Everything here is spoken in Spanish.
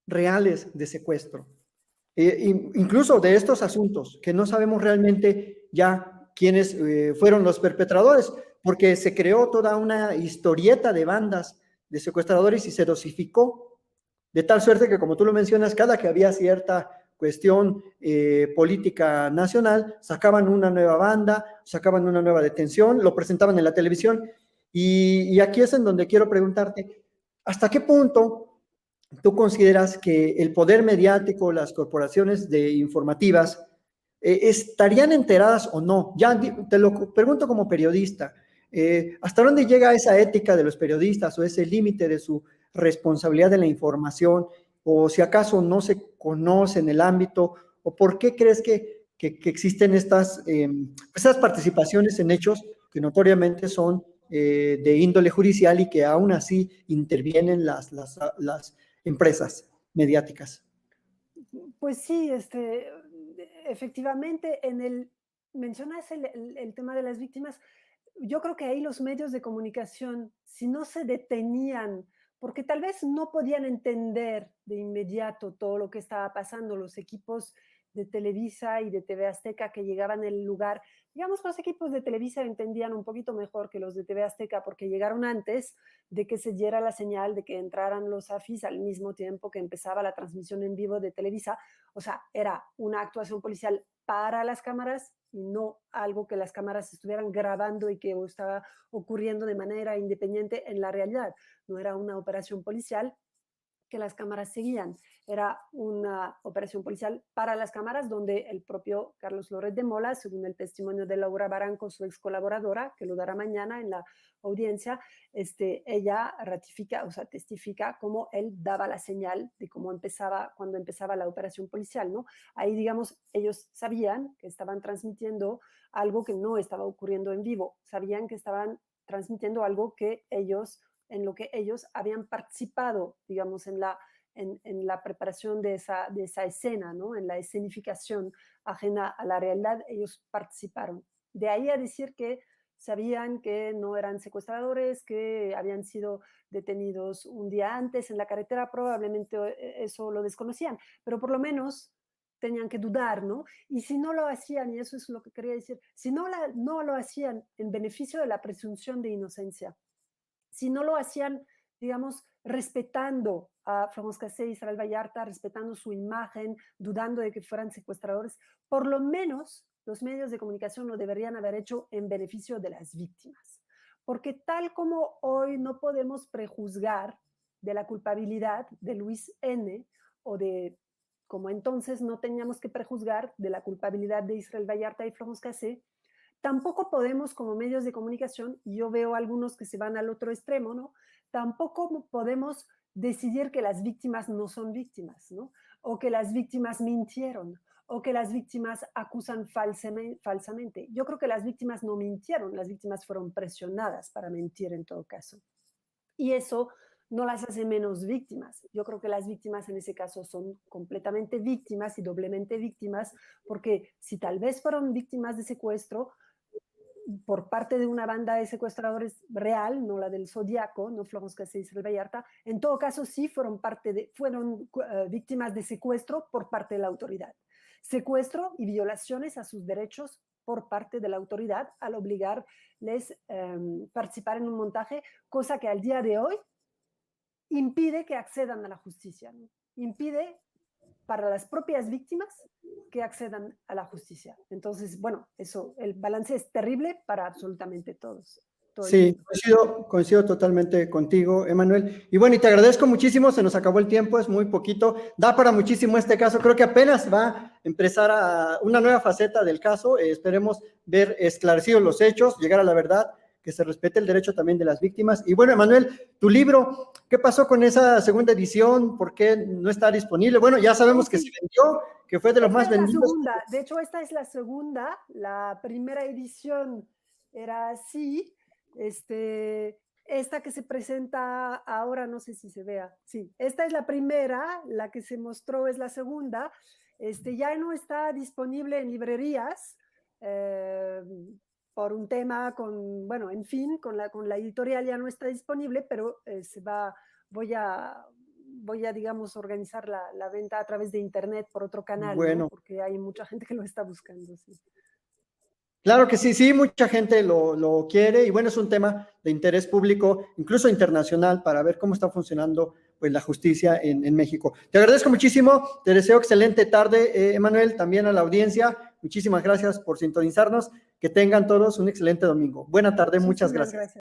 reales de secuestro. Incluso de estos asuntos, que no sabemos realmente ya quiénes fueron los perpetradores, porque se creó toda una historieta de bandas de secuestradores y se dosificó, de tal suerte que, como tú lo mencionas, cada que había cierta cuestión política nacional, sacaban una nueva banda, sacaban una nueva detención, lo presentaban en la televisión, y aquí es en donde quiero preguntarte, ¿hasta qué punto tú consideras que el poder mediático, las corporaciones informativas, estarían enteradas o no? Ya te lo pregunto como periodista. ¿Hasta dónde llega esa ética de los periodistas o ese límite de su responsabilidad de la información? ¿O si acaso no se conoce en el ámbito? ¿O por qué crees que existen estas participaciones en hechos que notoriamente son de índole judicial y que aún así intervienen las empresas mediáticas? Pues sí, efectivamente, mencionas el tema de las víctimas. Yo creo que ahí los medios de comunicación, si no se detenían, porque tal vez no podían entender de inmediato todo lo que estaba pasando, los equipos de Televisa y de TV Azteca que llegaban al lugar, digamos, los equipos de Televisa entendían un poquito mejor que los de TV Azteca porque llegaron antes de que se diera la señal de que entraran los AFIS al mismo tiempo que empezaba la transmisión en vivo de Televisa. O sea, era una actuación policial para las cámaras y no algo que las cámaras estuvieran grabando y que estaba ocurriendo de manera independiente en la realidad. No era una operación policial que las cámaras seguían. Era una operación policial para las cámaras donde el propio Carlos Loret de Mola, según el testimonio de Laura Barranco, su ex colaboradora, que lo dará mañana en la audiencia, ella ratifica, o sea, testifica cómo él daba la señal de cómo empezaba, cuando empezaba la operación policial, ¿no? Ahí, digamos, ellos sabían que estaban transmitiendo algo que no estaba ocurriendo en vivo, sabían que estaban transmitiendo algo que ellos en lo que ellos habían participado, digamos, en la preparación de esa escena, ¿no? En la escenificación ajena a la realidad, ellos participaron. De ahí a decir que sabían que no eran secuestradores, que habían sido detenidos un día antes en la carretera, probablemente eso lo desconocían, pero por lo menos tenían que dudar, ¿no? Y si no lo hacían, y eso es lo que quería decir, si no lo hacían en beneficio de la presunción de inocencia, si no lo hacían, digamos, respetando a Florence Cassé y Israel Vallarta, respetando su imagen, dudando de que fueran secuestradores, por lo menos los medios de comunicación lo deberían haber hecho en beneficio de las víctimas. Porque tal como hoy no podemos prejuzgar de la culpabilidad de Luis N. o de como entonces no teníamos que prejuzgar de la culpabilidad de Israel Vallarta y Florence Cassé, tampoco podemos como medios de comunicación, y yo veo algunos que se van al otro extremo, ¿no? Tampoco podemos decidir que las víctimas no son víctimas, ¿no? O que las víctimas mintieron, o que las víctimas acusan falsamente. Yo creo que las víctimas no mintieron, las víctimas fueron presionadas para mentir en todo caso. Y eso no las hace menos víctimas. Yo creo que las víctimas en ese caso son completamente víctimas y doblemente víctimas, porque si tal vez fueron víctimas de secuestro, por parte de una banda de secuestradores real, no la del Zodíaco, no Florence Cassé y Israel Vallarta, en todo caso sí fueron víctimas de secuestro por parte de la autoridad. Secuestro y violaciones a sus derechos por parte de la autoridad al obligarles a participar en un montaje, cosa que al día de hoy impide que accedan a la justicia, ¿no? Impide para las propias víctimas que accedan a la justicia. Entonces, bueno, eso, el balance es terrible para absolutamente todos, todo el Sí, mundo. coincido totalmente contigo, Emanuel. Y bueno, y te agradezco muchísimo, se nos acabó el tiempo, es muy poquito, da para muchísimo este caso, creo que apenas va a empezar a una nueva faceta del caso, esperemos ver esclarecidos los hechos, llegar a la verdad, que se respete el derecho también de las víctimas. Y bueno, Emanuel, tu libro, ¿qué pasó con esa segunda edición? ¿Por qué no está disponible? Bueno, ya sabemos que se vendió, que fue de los Esta más es la vendidos. segunda, de hecho esta es la segunda, la primera edición era así, esta que se presenta ahora, no sé si se vea, sí, esta es la primera, la que se mostró es la segunda, ya no está disponible en librerías, eh, por un tema bueno, en fin, con la editorial ya no está disponible, pero voy a voy a, digamos, organizar la venta a través de internet por otro canal, ¿no? Bueno, Porque hay mucha gente que lo está buscando, sí. claro que sí, sí, mucha gente lo quiere y bueno, es un tema de interés público, incluso internacional, para ver cómo está funcionando pues, la justicia en México. Te agradezco muchísimo, te deseo excelente tarde, Emanuel, también a la audiencia. Muchísimas gracias por sintonizarnos. Que tengan todos un excelente domingo. Buena tarde, muchas Muchísimas gracias. gracias.